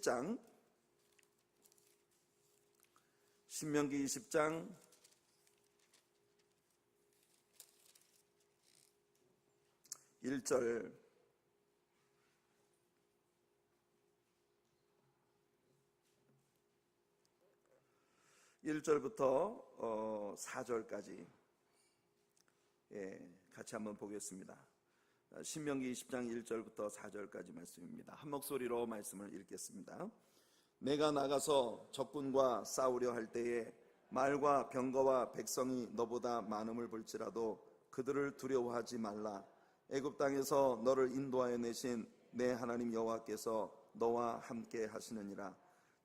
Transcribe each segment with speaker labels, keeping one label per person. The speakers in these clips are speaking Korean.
Speaker 1: 20장 1절 1절부터 4절까지 같이 한번 보겠습니다. 신명기 20장 1절부터 4절까지 말씀입니다. 한 목소리로 말씀을 읽겠습니다. 내가 나가서 적군과 싸우려 할 때에 말과 병거와 백성이 너보다 많음을 볼지라도 그들을 두려워하지 말라. 애굽 땅에서 너를 인도하여 내신 내 하나님 여호와께서 너와 함께 하시느니라.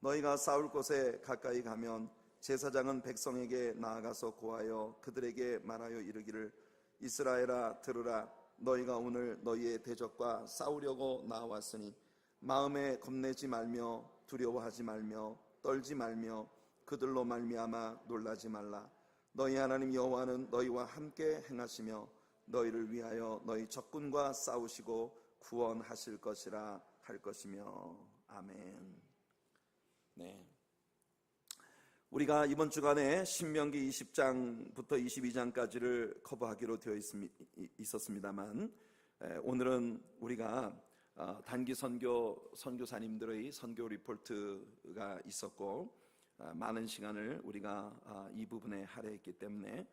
Speaker 1: 너희가 싸울 곳에 가까이 가면 제사장은 백성에게 나아가서 고하여 그들에게 말하여 이르기를 이스라엘아 들으라. 너희가 오늘 너희의 대적과 싸우려고 나왔으니 마음에 겁내지 말며 두려워하지 말며 떨지 말며 그들로 말미암아 놀라지 말라. 너희 하나님 여호와는 너희와 함께 행하시며 너희를 위하여 너희 적군과 싸우시고 구원하실 것이라 할 것이며. 아멘. 네. 우리가 이번 주간에 신명기 20장부터 22장까지를 커버하기로 되어 있었습니다만 오늘은 우리가 단기 선교사님들의 선교 리포트가 있었고 많은 시간을 우리가 이 부분에 할애했기 때문에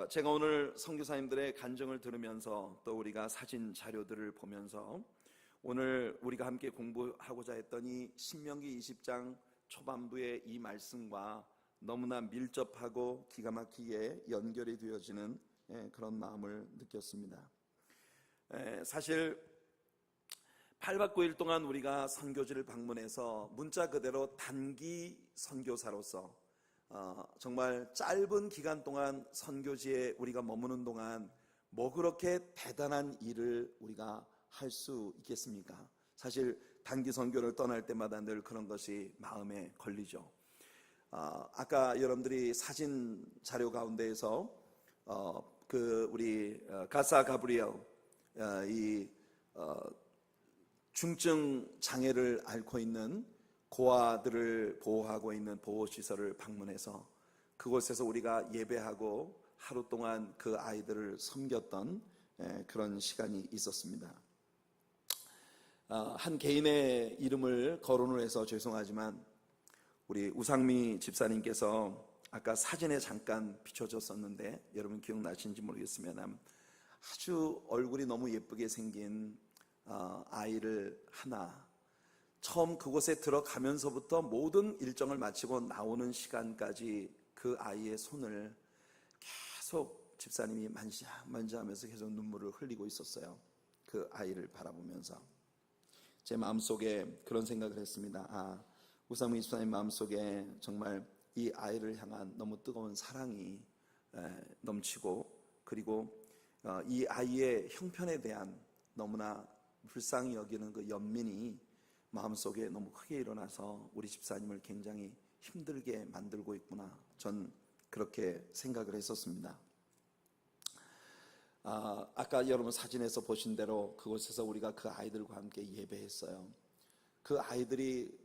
Speaker 1: 제가 오늘 선교사님들의 간증을 들으면서 또 우리가 사진 자료들을 보면서 오늘 우리가 함께 공부하고자 했던 이 신명기 20장 초반부의 이 말씀과 너무나 밀접하고 기가 막히게 연결이 되어지는 그런 마음을 느꼈습니다. 사실 8박 9일 동안 우리가 선교지를 방문해서 문자 그대로 단기 선교사로서 정말 짧은 기간 동안 선교지에 우리가 머무는 동안 뭐 그렇게 대단한 일을 우리가 할 수 있겠습니까? 사실 단기 선교를 떠날 때마다 늘 그런 것이 마음에 걸리죠. 아까 여러분들이 사진 자료 가운데에서 우리 가사 가브리엘 이 중증 장애를 앓고 있는 고아들을 보호하고 있는 보호시설을 방문해서 그곳에서 우리가 예배하고 하루 동안 그 아이들을 섬겼던 그런 시간이 있었습니다. 한 개인의 이름을 거론을 해서 죄송하지만 우리 우상미 집사님께서 아까 사진에 잠깐 비춰졌었는데 여러분 기억나시는지 모르겠으면 아주 얼굴이 너무 예쁘게 생긴 아이를 하나, 처음 그곳에 들어가면서부터 모든 일정을 마치고 나오는 시간까지 그 아이의 손을 계속 집사님이 만지하면서 계속 눈물을 흘리고 있었어요. 그 아이를 바라보면서 제 마음속에 그런 생각을 했습니다. 우상미 집사님 마음속에 정말 이 아이를 향한 너무 뜨거운 사랑이 넘치고, 그리고 이 아이의 형편에 대한 너무나 불쌍히 여기는 그 연민이 마음속에 너무 크게 일어나서 우리 집사님을 굉장히 힘들게 만들고 있구나, 전 그렇게 생각을 했었습니다. 아까 여러분 사진에서 보신 대로 그곳에서 우리가 그 아이들과 함께 예배했어요. 그 아이들이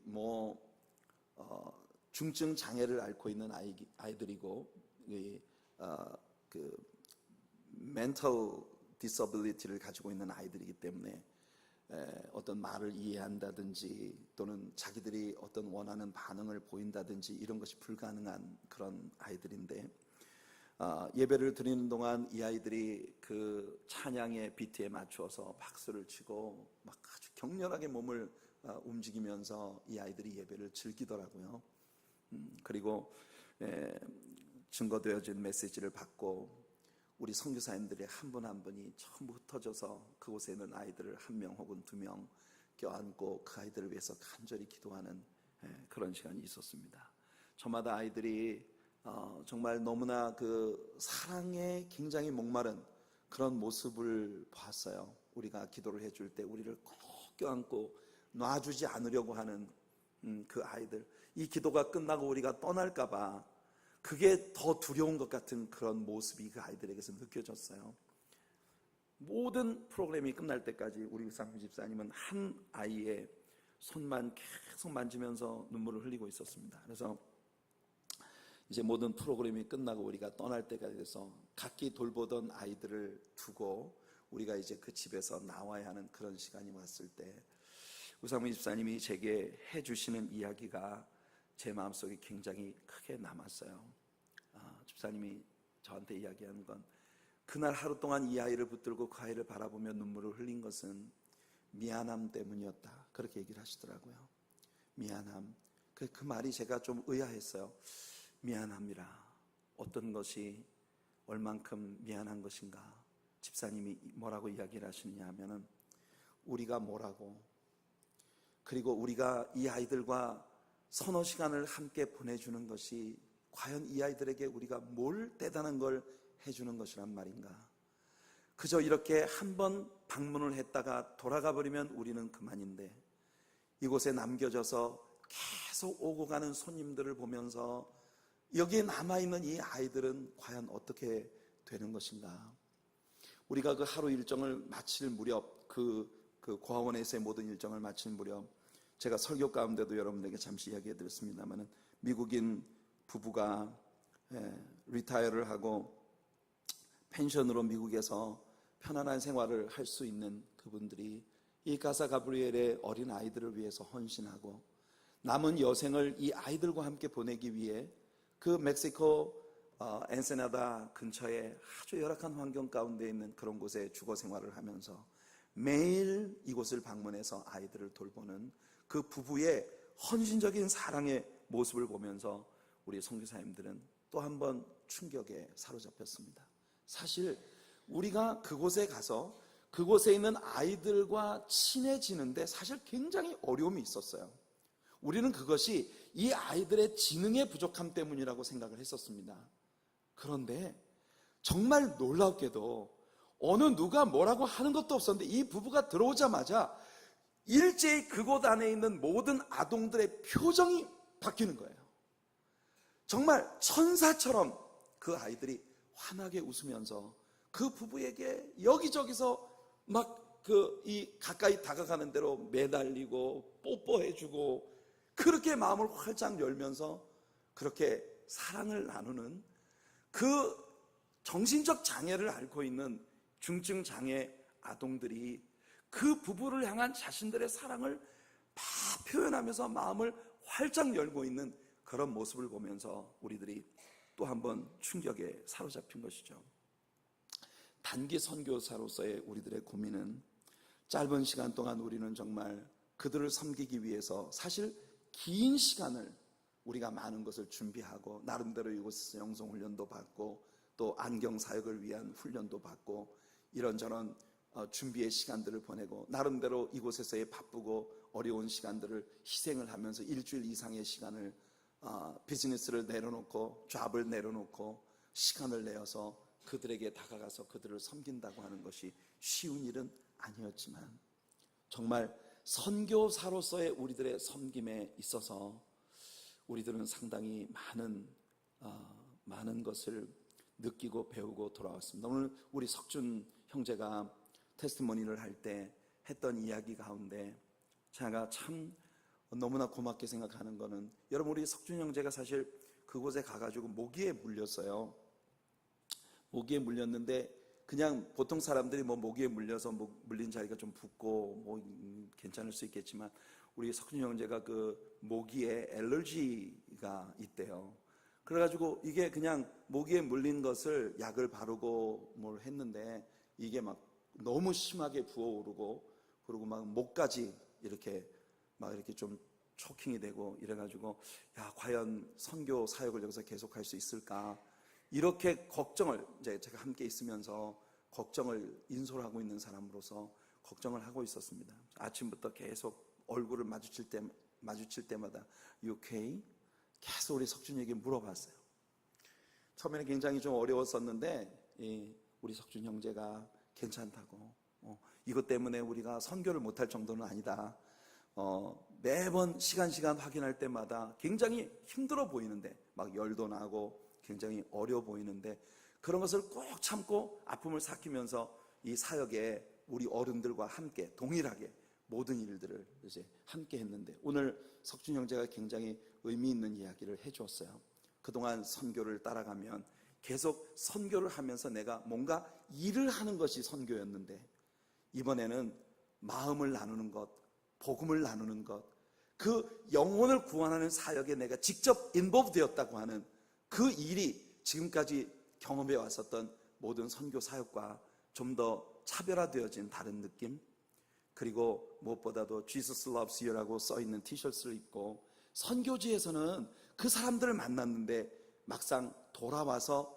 Speaker 1: 중증 장애를 앓고 있는 아이들이고 그 mental disability를 가지고 있는 아이들이기 때문에 어떤 말을 이해한다든지 또는 자기들이 어떤 원하는 반응을 보인다든지 이런 것이 불가능한 그런 아이들인데, 예배를 드리는 동안 이 아이들이 그 찬양의 비트에 맞추어서 박수를 치고 막 아주 격렬하게 몸을 움직이면서 이 아이들이 예배를 즐기더라고요. 그리고 증거되어진 메시지를 받고 우리 선교사님들이 한 분 한 분이 전부 흩어져서 그곳에 있는 아이들을 한 명 혹은 두 명 껴안고 그 아이들을 위해서 간절히 기도하는 그런 시간이 있었습니다. 저마다 아이들이 정말 너무나 그 사랑에 굉장히 목마른 그런 모습을 봤어요. 우리가 기도를 해줄 때 우리를 꼭 껴안고 놔주지 않으려고 하는 그 아이들, 이 기도가 끝나고 우리가 떠날까봐 그게 더 두려운 것 같은 그런 모습이 그 아이들에게서 느껴졌어요. 모든 프로그램이 끝날 때까지 우리 우상미 집사님은 한 아이의 손만 계속 만지면서 눈물을 흘리고 있었습니다. 그래서 이제 모든 프로그램이 끝나고 우리가 떠날 때가 돼서 각기 돌보던 아이들을 두고 우리가 이제 그 집에서 나와야 하는 그런 시간이 왔을 때 우상민 집사님이 제게 해주시는 이야기가 제 마음속에 굉장히 크게 남았어요. 집사님이 저한테 이야기하는 건 그날 하루 동안 이 아이를 붙들고 그 아이를 바라보며 눈물을 흘린 것은 미안함 때문이었다, 그렇게 얘기를 하시더라고요. 미안함. 그 말이 제가 좀 의아했어요. 미안함이라 어떤 것이 얼만큼 미안한 것인가. 집사님이 뭐라고 이야기를 하시느냐 하면은 우리가 뭐라고, 그리고 우리가 이 아이들과 서너 시간을 함께 보내주는 것이 과연 이 아이들에게 우리가 뭘 대단한 걸 해주는 것이란 말인가. 그저 이렇게 한번 방문을 했다가 돌아가 버리면 우리는 그만인데 이곳에 남겨져서 계속 오고 가는 손님들을 보면서 여기에 남아있는 이 아이들은 과연 어떻게 되는 것인가. 우리가 그 하루 일정을 마칠 무렵, 그 고아원에서의 모든 일정을 마칠 무렵 제가 설교 가운데도 여러분들에게 잠시 이야기해 드렸습니다만 미국인 부부가 리타이어를 하고 펜션으로 미국에서 편안한 생활을 할 수 있는 그분들이 이 가사 가브리엘의 어린 아이들을 위해서 헌신하고 남은 여생을 이 아이들과 함께 보내기 위해 그 멕시코 엔세나다 근처에 아주 열악한 환경 가운데 있는 그런 곳에 주거 생활을 하면서 매일 이곳을 방문해서 아이들을 돌보는 그 부부의 헌신적인 사랑의 모습을 보면서 우리 선교사님들은 또 한 번 충격에 사로잡혔습니다. 사실 우리가 그곳에 가서 그곳에 있는 아이들과 친해지는데 사실 굉장히 어려움이 있었어요. 우리는 그것이 이 아이들의 지능의 부족함 때문이라고 생각을 했었습니다. 그런데 정말 놀랍게도 어느 누가 뭐라고 하는 것도 없었는데 이 부부가 들어오자마자 일제히 그곳 안에 있는 모든 아동들의 표정이 바뀌는 거예요. 정말 천사처럼 그 아이들이 환하게 웃으면서 그 부부에게 여기저기서 막 이 가까이 다가가는 대로 매달리고 뽀뽀해주고 그렇게 마음을 활짝 열면서 그렇게 사랑을 나누는 그 정신적 장애를 앓고 있는 중증 장애 아동들이 그 부부를 향한 자신들의 사랑을 다 표현하면서 마음을 활짝 열고 있는 그런 모습을 보면서 우리들이 또 한 번 충격에 사로잡힌 것이죠. 단기 선교사로서의 우리들의 고민은 짧은 시간 동안 우리는 정말 그들을 섬기기 위해서 사실 긴 시간을 우리가 많은 것을 준비하고 나름대로 이곳에서 영성 훈련도 받고 또 안경 사역을 위한 훈련도 받고 이런저런 준비의 시간들을 보내고 나름대로 이곳에서의 바쁘고 어려운 시간들을 희생을 하면서 일주일 이상의 시간을 비즈니스를 내려놓고 잡을 내려놓고 시간을 내어서 그들에게 다가가서 그들을 섬긴다고 하는 것이 쉬운 일은 아니었지만 정말 선교사로서의 우리들의 섬김에 있어서 우리들은 상당히 많은 것을 느끼고 배우고 돌아왔습니다. 오늘 우리 석준 형제가 테스티모니를 할 때 했던 이야기 가운데 제가 참 너무나 고맙게 생각하는 거는 여러분 우리 석준 형제가 사실 그곳에 가가지고 모기에 물렸어요. 모기에 물렸는데 그냥 보통 사람들이 모기에 물려서 물린 자리가 좀 붓고 괜찮을 수 있겠지만 우리 석준 형제가 그 모기에 알러지가 있대요. 그래가지고 이게 그냥 모기에 물린 것을 약을 바르고 뭘 했는데 이게 막 너무 심하게 부어오르고 그리고 막 목까지 이렇게 좀 초킹이 되고 이래가지고 야 과연 선교 사역을 여기서 계속할 수 있을까 이렇게 걱정을 이제 제가 함께 있으면서 걱정을 인솔하고 있는 사람으로서 걱정을 하고 있었습니다. 아침부터 계속 얼굴을 마주칠 때마다 You okay? 계속 우리 석준에게 물어봤어요. 처음에는 굉장히 좀 어려웠었는데 우리 석준 형제가 괜찮다고 이것 때문에 우리가 선교를 못할 정도는 아니다. 매번 시간 확인할 때마다 굉장히 힘들어 보이는데 막 열도 나고 굉장히 어려워 보이는데 그런 것을 꼭 참고 아픔을 삭히면서 이 사역에 우리 어른들과 함께 동일하게 모든 일들을 이제 함께 했는데, 오늘 석준 형제가 굉장히 의미 있는 이야기를 해주었어요. 그동안 선교를 따라가면 계속 선교를 하면서 내가 뭔가 일을 하는 것이 선교였는데, 이번에는 마음을 나누는 것, 복음을 나누는 것, 그 영혼을 구원하는 사역에 내가 직접 인볼브 되었다고 하는 그 일이 지금까지 경험해 왔었던 모든 선교 사역과 좀 더 차별화되어진 다른 느낌, 그리고 무엇보다도 Jesus loves you라고 써있는 티셔츠를 입고 선교지에서는 그 사람들을 만났는데, 막상 돌아와서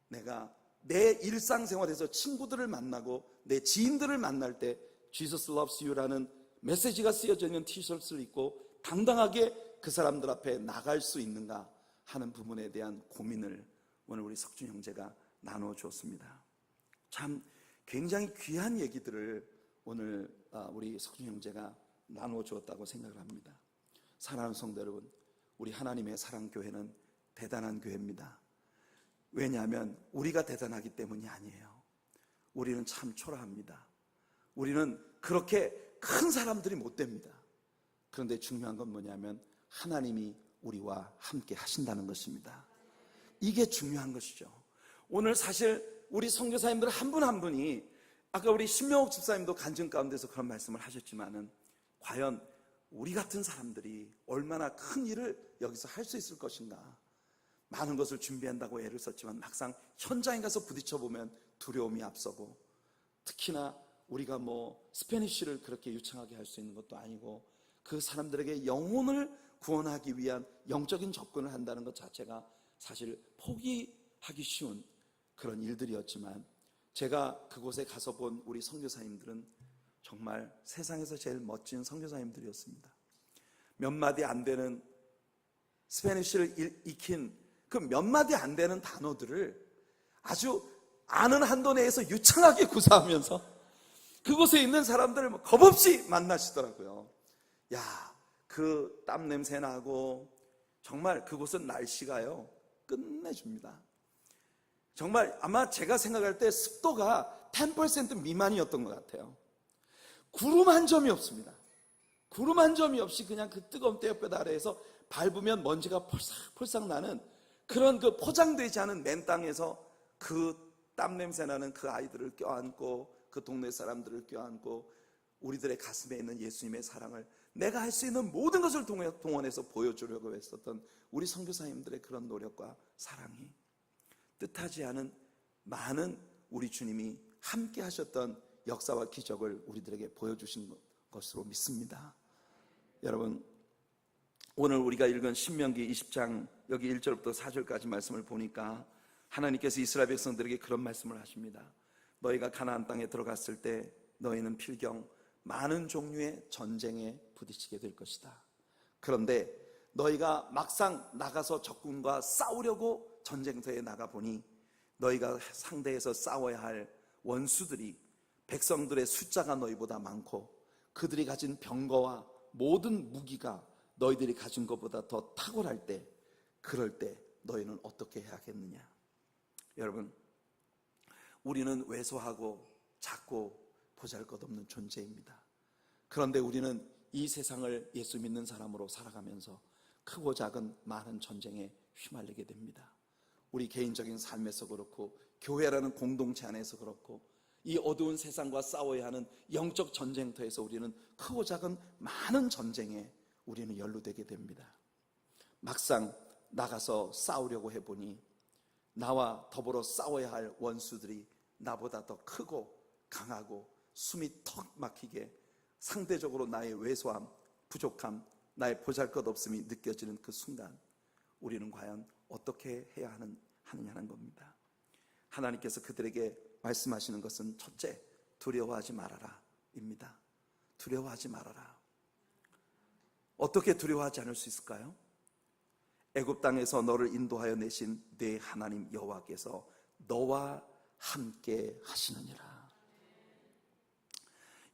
Speaker 1: 내가 내 일상생활에서 친구들을 만나고 내 지인들을 만날 때 Jesus loves you라는 메시지가 쓰여져 있는 티셔츠를 입고 당당하게 그 사람들 앞에 나갈 수 있는가 하는 부분에 대한 고민을 오늘 우리 석준 형제가 나눠주었습니다. 참 굉장히 귀한 얘기들을 오늘 우리 석준 형제가 나눠주었다고 생각을 합니다. 사랑하는 성도 여러분, 우리 하나님의 사랑교회는 대단한 교회입니다. 왜냐하면 우리가 대단하기 때문이 아니에요. 우리는 참 초라합니다. 우리는 그렇게 큰 사람들이 못 됩니다. 그런데 중요한 건 뭐냐면 하나님이 우리와 함께 하신다는 것입니다. 이게 중요한 것이죠. 오늘 사실 우리 선교사님들 한 분 한 분이, 아까 우리 신명옥 집사님도 간증 가운데서 그런 말씀을 하셨지만은, 과연 우리 같은 사람들이 얼마나 큰 일을 여기서 할 수 있을 것인가, 많은 것을 준비한다고 애를 썼지만 막상 현장에 가서 부딪혀보면 두려움이 앞서고, 특히나 우리가 스페니쉬를 그렇게 유창하게 할 수 있는 것도 아니고, 그 사람들에게 영혼을 구원하기 위한 영적인 접근을 한다는 것 자체가 사실 포기하기 쉬운 그런 일들이었지만, 제가 그곳에 가서 본 우리 선교사님들은 정말 세상에서 제일 멋진 선교사님들이었습니다. 몇 마디 안 되는 스페니쉬를 익힌 그 몇 마디 안 되는 단어들을 아주 아는 한도 내에서 유창하게 구사하면서 그곳에 있는 사람들을 겁없이 만나시더라고요. 그 땀 냄새 나고, 정말 그곳은 날씨가요 끝내줍니다. 정말 아마 제가 생각할 때 습도가 10% 미만이었던 것 같아요. 구름 한 점이 없습니다. 구름 한 점이 없이 그냥 그 뜨거운 떼역볕 아래에서 밟으면 먼지가 폴싹폴싹 나는 그런 그 포장되지 않은 맨 땅에서 그 땀 냄새 나는 그 아이들을 껴안고, 그 동네 사람들을 껴안고, 우리들의 가슴에 있는 예수님의 사랑을 내가 할 수 있는 모든 것을 동원해서 보여주려고 했었던 우리 선교사님들의 그런 노력과 사랑이, 뜻하지 않은 많은 우리 주님이 함께 하셨던 역사와 기적을 우리들에게 보여주신 것으로 믿습니다. 여러분, 오늘 우리가 읽은 신명기 20장 여기 1절부터 4절까지 말씀을 보니까 하나님께서 이스라엘 백성들에게 그런 말씀을 하십니다. 너희가 가나안 땅에 들어갔을 때 너희는 필경 많은 종류의 전쟁에 부딪히게 될 것이다. 그런데 너희가 막상 나가서 적군과 싸우려고 전쟁터에 나가보니 너희가 상대해서 싸워야 할 원수들이, 백성들의 숫자가 너희보다 많고 그들이 가진 병거와 모든 무기가 너희들이 가진 것보다 더 탁월할 때, 그럴 때 너희는 어떻게 해야겠느냐. 여러분, 우리는 왜소하고 작고 보잘것없는 존재입니다. 그런데 우리는 이 세상을 예수 믿는 사람으로 살아가면서 크고 작은 많은 전쟁에 휘말리게 됩니다. 우리 개인적인 삶에서 그렇고, 교회라는 공동체 안에서 그렇고, 이 어두운 세상과 싸워야 하는 영적 전쟁터에서 우리는 크고 작은 많은 전쟁에 우리는 연루되게 됩니다. 막상 나가서 싸우려고 해보니 나와 더불어 싸워야 할 원수들이 나보다 더 크고 강하고 숨이 턱 막히게 상대적으로 나의 왜소함, 부족함, 나의 보잘것없음이 느껴지는 그 순간, 우리는 과연 어떻게 해야 하느냐는 겁니다. 하나님께서 그들에게 말씀하시는 것은 첫째, 두려워하지 말아라 입니다. 두려워하지 말아라. 어떻게 두려워하지 않을 수 있을까요? 애굽 땅에서 너를 인도하여 내신 네 하나님 여호와께서 너와 함께 하시느니라.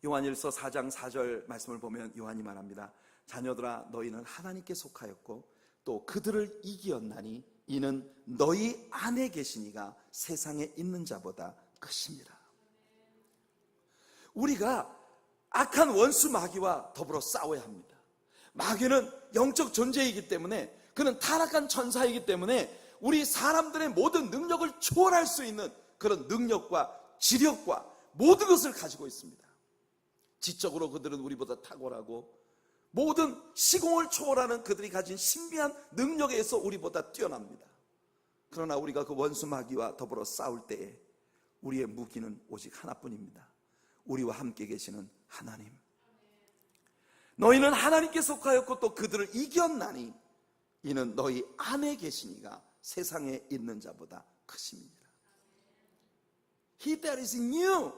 Speaker 1: 요한일서 4장 4절 말씀을 보면 요한이 말합니다. 자녀들아, 너희는 하나님께 속하였고 또 그들을 이기었나니 이는 너희 안에 계시니가 세상에 있는 자보다 크십니다. 우리가 악한 원수 마귀와 더불어 싸워야 합니다. 마귀는 영적 존재이기 때문에, 그는 타락한 천사이기 때문에 우리 사람들의 모든 능력을 초월할 수 있는 그런 능력과 지력과 모든 것을 가지고 있습니다. 지적으로 그들은 우리보다 탁월하고 모든 시공을 초월하는 그들이 가진 신비한 능력에 의해서 우리보다 뛰어납니다. 그러나 우리가 그 원수 마귀와 더불어 싸울 때에 우리의 무기는 오직 하나뿐입니다. 우리와 함께 계시는 하나님. 너희는 하나님께 속하였고 또 그들을 이겼나니 이는 너희 안에 계시니가 세상에 있는 자보다 크심이니라. He that is in you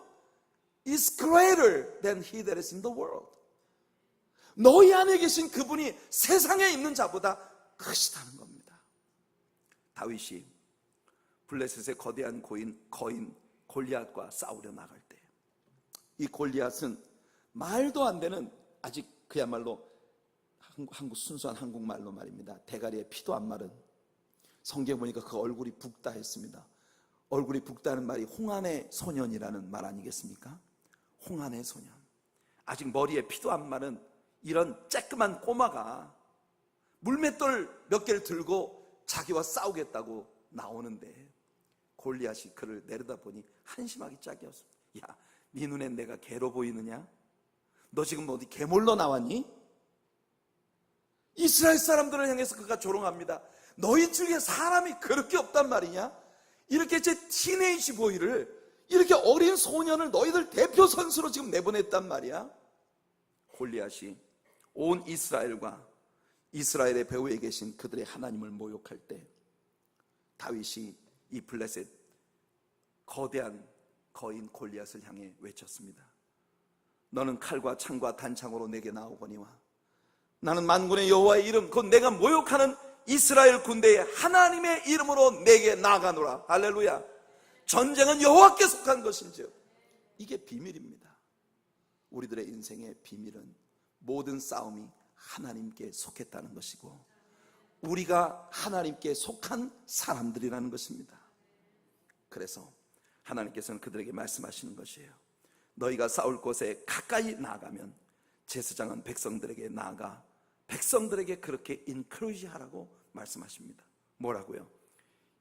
Speaker 1: is greater than he that is in the world. 너희 안에 계신 그분이 세상에 있는 자보다 크시다는 겁니다. 다윗이 블레셋의 거대한 거인 골리앗과 싸우려 나갈 때, 이 골리앗은 말도 안 되는, 아직 그야말로 순수한 한국말로 말입니다, 대가리에 피도 안 마른, 성경 보니까 그 얼굴이 붓다 했습니다. 얼굴이 붓다는 말이 홍안의 소년이라는 말 아니겠습니까? 홍안의 소년, 아직 머리에 피도 안 마른 이런 쬐끄만 꼬마가 물맷돌 몇 개를 들고 자기와 싸우겠다고 나오는데, 골리앗이 그를 내려다보니 한심하기 짝이었습니다. 야, 네 눈엔 내가 개로 보이느냐? 너 지금 어디 개몰러 나왔니? 이스라엘 사람들을 향해서 그가 조롱합니다. 너희 중에 사람이 그렇게 없단 말이냐? 이렇게 제 티네이지 보이를, 이렇게 어린 소년을 너희들 대표 선수로 지금 내보냈단 말이야. 골리앗이 온 이스라엘과 이스라엘의 배후에 계신 그들의 하나님을 모욕할 때, 다윗이 이 블레셋 거대한 거인 골리앗을 향해 외쳤습니다. 너는 칼과 창과 단창으로 내게 나오거니와 나는 만군의 여호와의 이름, 곧 내가 모욕하는 이스라엘 군대의 하나님의 이름으로 내게 나아가노라. 할렐루야. 전쟁은 여호와께 속한 것인즉. 이게 비밀입니다. 우리들의 인생의 비밀은 모든 싸움이 하나님께 속했다는 것이고, 우리가 하나님께 속한 사람들이라는 것입니다. 그래서 하나님께서는 그들에게 말씀하시는 것이에요. 너희가 싸울 곳에 가까이 나아가면 제사장은 백성들에게 나아가 백성들에게 그렇게 인크루지하라고 말씀하십니다. 뭐라고요?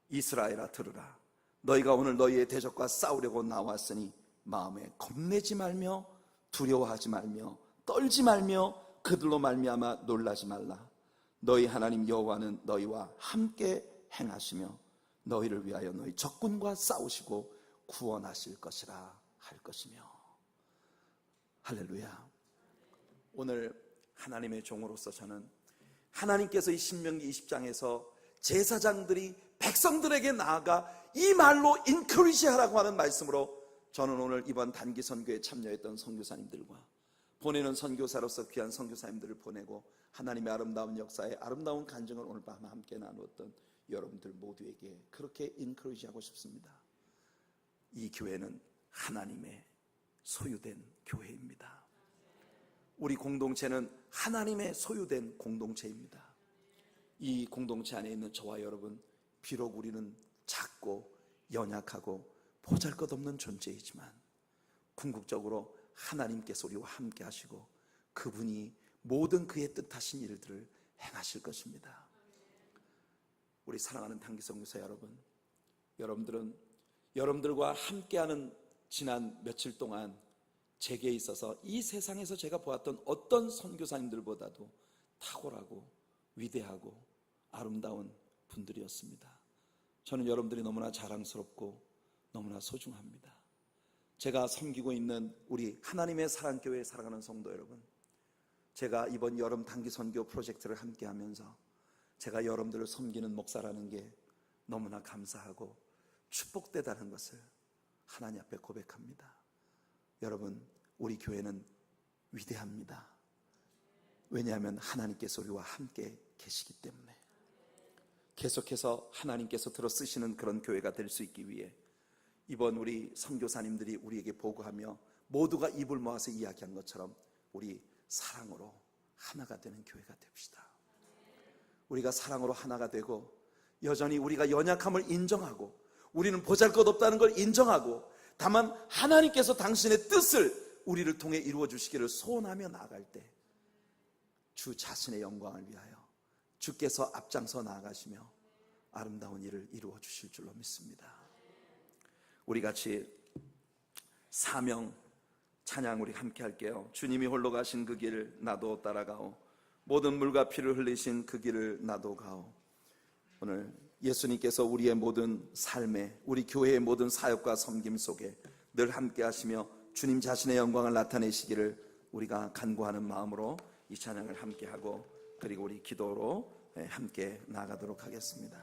Speaker 1: 이스라엘아 들으라. 너희가 오늘 너희의 대적과 싸우려고 나왔으니 마음에 겁내지 말며 두려워하지 말며 떨지 말며 그들로 말미암아 놀라지 말라. 너희 하나님 여호와는 너희와 함께 행하시며 너희를 위하여 너희 적군과 싸우시고 구원하실 것이라 할 것이며. 할렐루야. 오늘 하나님의 종으로서 저는 하나님께서 이 신명기 20장에서 제사장들이 백성들에게 나아가 이 말로 인크리시하라고 하는 말씀으로, 저는 오늘 이번 단기 선교에 참여했던 선교사님들과 보내는 선교사로서 귀한 선교사님들을 보내고 하나님의 아름다운 역사에 아름다운 간증을 오늘 밤 함께 나누었던 여러분들 모두에게 그렇게 인크리시하고 싶습니다. 이 교회는 하나님의 소유된 교회입니다. 우리 공동체는 하나님의 소유된 공동체입니다. 이 공동체 안에 있는 저와 여러분, 비록 우리는 작고 연약하고 보잘것없는 존재이지만 궁극적으로 하나님께서 우리와 함께 하시고 그분이 모든 그의 뜻하신 일들을 행하실 것입니다. 우리 사랑하는 단기 선교사 여러분, 여러분들은 여러분들과 함께하는 지난 며칠 동안 제게 있어서 이 세상에서 제가 보았던 어떤 선교사님들보다도 탁월하고 위대하고 아름다운 분들이었습니다. 저는 여러분들이 너무나 자랑스럽고 너무나 소중합니다. 제가 섬기고 있는 우리 하나님의 사랑교회에 사랑하는 성도 여러분, 제가 이번 여름 단기 선교 프로젝트를 함께 하면서 제가 여러분들을 섬기는 목사라는 게 너무나 감사하고 축복되다는 것을 하나님 앞에 고백합니다. 여러분, 우리 교회는 위대합니다. 왜냐하면 하나님께서 우리와 함께 계시기 때문에. 계속해서 하나님께서 들어 쓰시는 그런 교회가 될 수 있기 위해 이번 우리 선교사님들이 우리에게 보고하며 모두가 입을 모아서 이야기한 것처럼 우리 사랑으로 하나가 되는 교회가 됩시다. 우리가 사랑으로 하나가 되고 여전히 우리가 연약함을 인정하고 우리는 보잘것없다는 걸 인정하고 다만 하나님께서 당신의 뜻을 우리를 통해 이루어 주시기를 소원하며 나아갈 때 주 자신의 영광을 위하여 주께서 앞장서 나아가시며 아름다운 일을 이루어 주실 줄로 믿습니다. 우리 같이 사명 찬양 우리 함께 할게요. 주님이 홀로 가신 그 길 나도 따라가오. 모든 물과 피를 흘리신 그 길을 나도 가오. 오늘 예수님께서 우리의 모든 삶에, 우리 교회의 모든 사역과 섬김 속에 늘 함께 하시며 주님 자신의 영광을 나타내시기를 우리가 간구하는 마음으로 이 찬양을 함께 하고, 그리고 우리 기도로 함께 나아가도록 하겠습니다.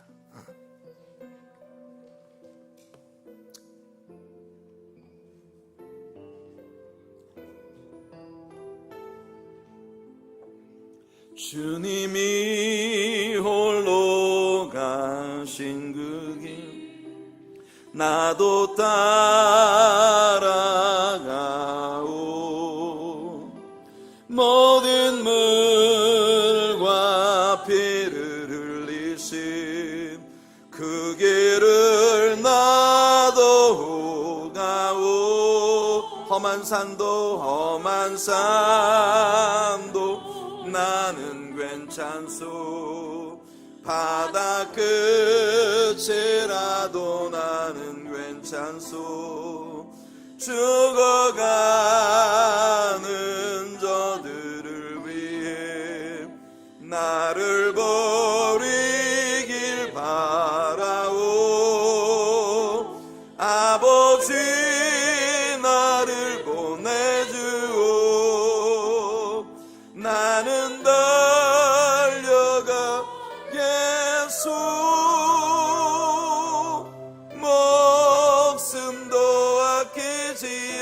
Speaker 1: 주님이 홀로 가신 그 길 나도 따라가오. 모든 물과 피를 흘리신 그 길을 나도 가오. 험한 산도 나는 괜찮소. 바다 끝이라도 나는 괜찮소. 죽어가는 저들을 위해 나를 버리길 바라오. 아버지 나를 보내주오. 나는 달려가겠소. 목숨도 아끼지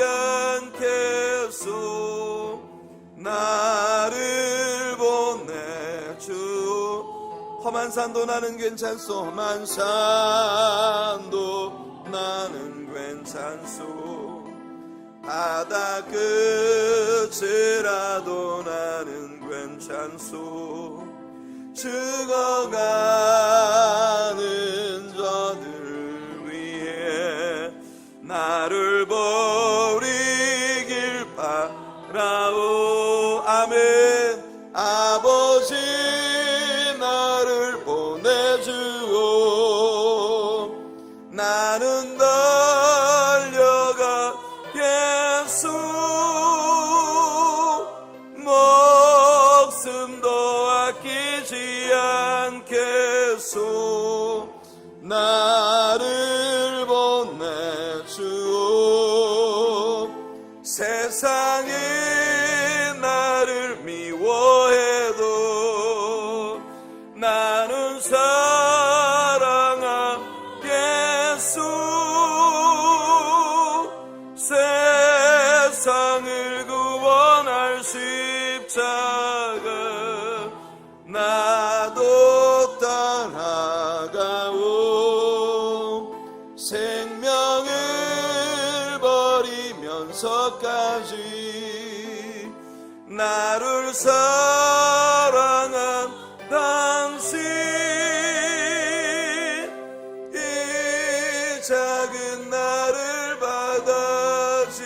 Speaker 1: 않겠소. 나를 보내주오. 험한 산도 나는 괜찮소. 험한 산도 나는 괜찮소. 바다 끝이라도 나는 괜찮소. 죽어가는 저들 위해 나를 버리길 바라오. 아멘. 아버지 나를 보내주오. 나는 달려가겠소. 목숨도 아끼지 않겠소. 나를 보내주오. 세상이 나를 미워해도 나는 사랑하겠소. 세상을 구원할 십자가 나도 따라가오. 생명을 버리면서까지 나를 사랑한 당신, 이 작은 나를 받아주오.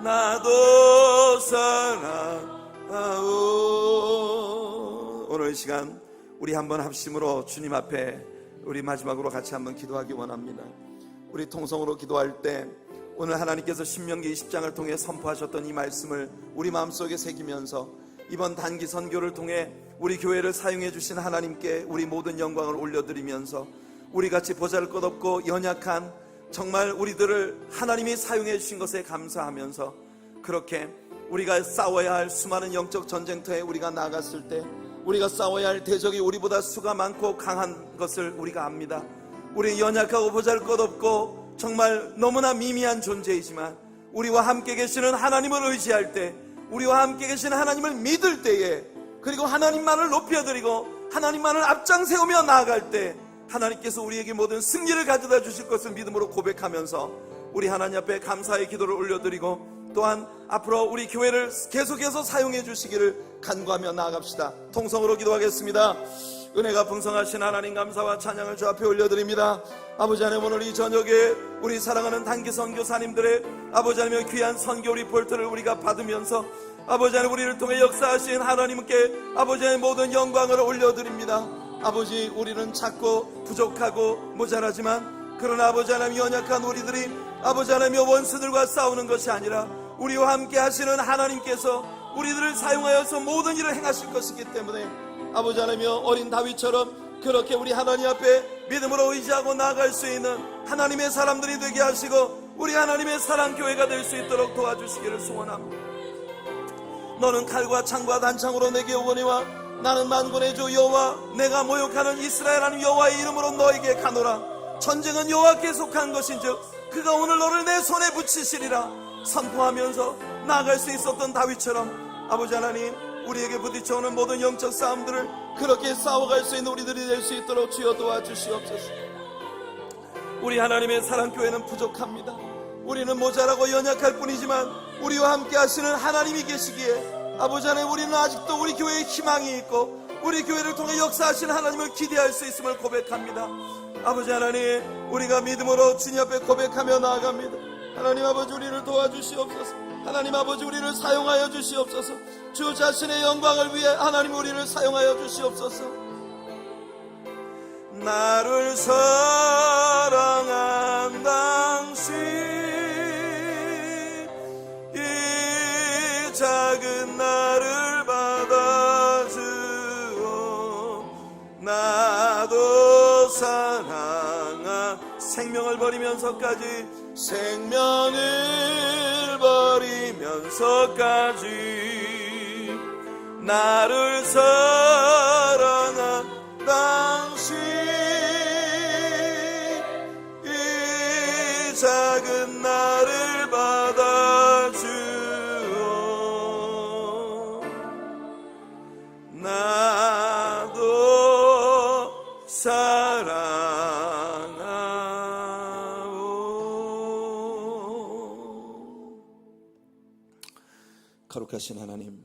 Speaker 1: 나도 사랑하오. 오늘 이 시간 우리 한번 합심으로 주님 앞에 우리 마지막으로 같이 한번 기도하기 원합니다. 우리 통성으로 기도할 때 오늘 하나님께서 신명기 20장을 통해 선포하셨던 이 말씀을 우리 마음속에 새기면서 이번 단기 선교를 통해 우리 교회를 사용해 주신 하나님께 우리 모든 영광을 올려드리면서 우리같이 보잘것없고 연약한 정말 우리들을 하나님이 사용해 주신 것에 감사하면서, 그렇게 우리가 싸워야 할 수많은 영적 전쟁터에 우리가 나갔을 때 우리가 싸워야 할 대적이 우리보다 수가 많고 강한 것을 우리가 압니다. 우리 연약하고 보잘것없고 정말 너무나 미미한 존재이지만 우리와 함께 계시는 하나님을 의지할 때, 우리와 함께 계시는 하나님을 믿을 때에, 그리고 하나님만을 높여드리고 하나님만을 앞장세우며 나아갈 때 하나님께서 우리에게 모든 승리를 가져다 주실 것을 믿음으로 고백하면서 우리 하나님 앞에 감사의 기도를 올려드리고, 또한 앞으로 우리 교회를 계속해서 사용해 주시기를 간구하며 나아갑시다. 통성으로 기도하겠습니다. 은혜가 풍성하신 하나님 감사와 찬양을 주 앞에 올려드립니다. 아버지 하나님, 오늘 이 저녁에 우리 사랑하는 단기 선교사님들의 아버지 하나님의 귀한 선교 리포트를 우리가 받으면서 아버지 하나님, 우리를 통해 역사하신 하나님께 아버지 하나님 모든 영광을 올려드립니다. 아버지, 우리는 작고 부족하고 모자라지만 그러나 아버지 하나님, 연약한 우리들이 아버지 하나님의 원수들과 싸우는 것이 아니라 우리와 함께 하시는 하나님께서 우리들을 사용하여서 모든 일을 행하실 것이기 때문에 아버지 하나님, 어린 다윗처럼 그렇게 우리 하나님 앞에 믿음으로 의지하고 나아갈 수 있는 하나님의 사람들이 되게 하시고 우리 하나님의 사랑교회가 될 수 있도록 도와주시기를 소원합니다. 너는 칼과 창과 단창으로 내게 오거니와 나는 만군의 주 여호와 내가 모욕하는 이스라엘 하나님 여호와의 이름으로 너에게 가노라. 전쟁은 여호와께 속한 것인즉 그가 오늘 너를 내 손에 붙이시리라 선포하면서 나아갈 수 있었던 다윗처럼 아버지 하나님, 우리에게 부딪혀오는 모든 영적 싸움들을 그렇게 싸워갈 수 있는 우리들이 될 수 있도록 주여 도와주시옵소서. 우리 하나님의 사랑교회는 부족합니다. 우리는 모자라고 연약할 뿐이지만 우리와 함께 하시는 하나님이 계시기에 아버지 하나님, 우리는 아직도 우리 교회에 희망이 있고 우리 교회를 통해 역사하시는 하나님을 기대할 수 있음을 고백합니다. 아버지 하나님, 우리가 믿음으로 주님 앞에 고백하며 나아갑니다. 하나님 아버지, 우리를 도와주시옵소서. 하나님 아버지, 우리를 사용하여 주시옵소서. 주 자신의 영광을 위해 하나님 우리를 사용하여 주시옵소서. 나를 사랑한 당신, 이 작은 나를 받아주어 나도 사랑한 생명을 버리면서까지 나를 사랑한 당신, 이 작은 나를 받아주어 나도 사랑하오. 거룩하신 하나님,